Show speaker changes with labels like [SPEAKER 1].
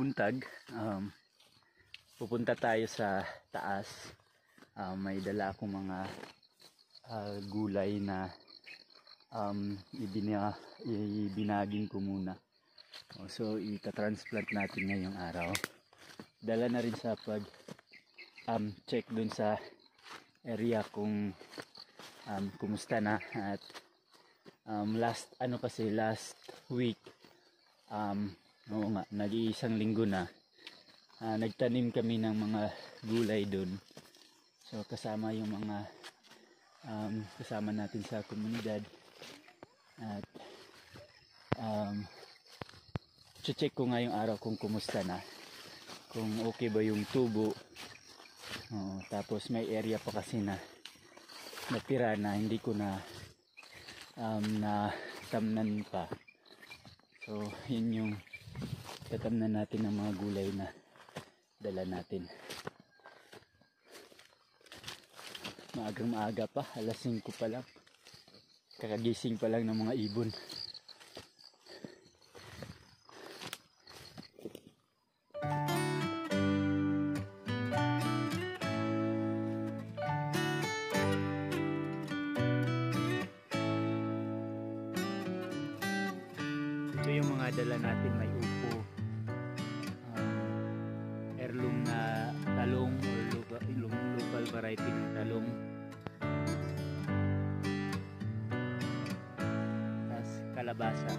[SPEAKER 1] buntag. Pupunta tayo sa taas. May dala akong mga gulay na ibinaging ko muna. So ita-transplant natin ngayong araw. Dala na rin sa pag check dun sa area kung kumusta na. At last week, oo nga, nag-iisang linggo na, nagtanim kami ng mga gulay dun. So kasama yung mga kasama natin sa komunidad. At check ko ngayong araw kung kumusta na, kung okay ba yung tubo. Tapos may area pa kasi na natira na hindi ko na natamnan pa. So yun yung tatamnan natin ng mga gulay na dala natin. Maagang maaga pa, alas 5 pa lang. Kakagising pa lang ng mga ibon. Ito yung mga dala natin, may upo, heirloom na talong or local variety ng talong, tas kalabasa.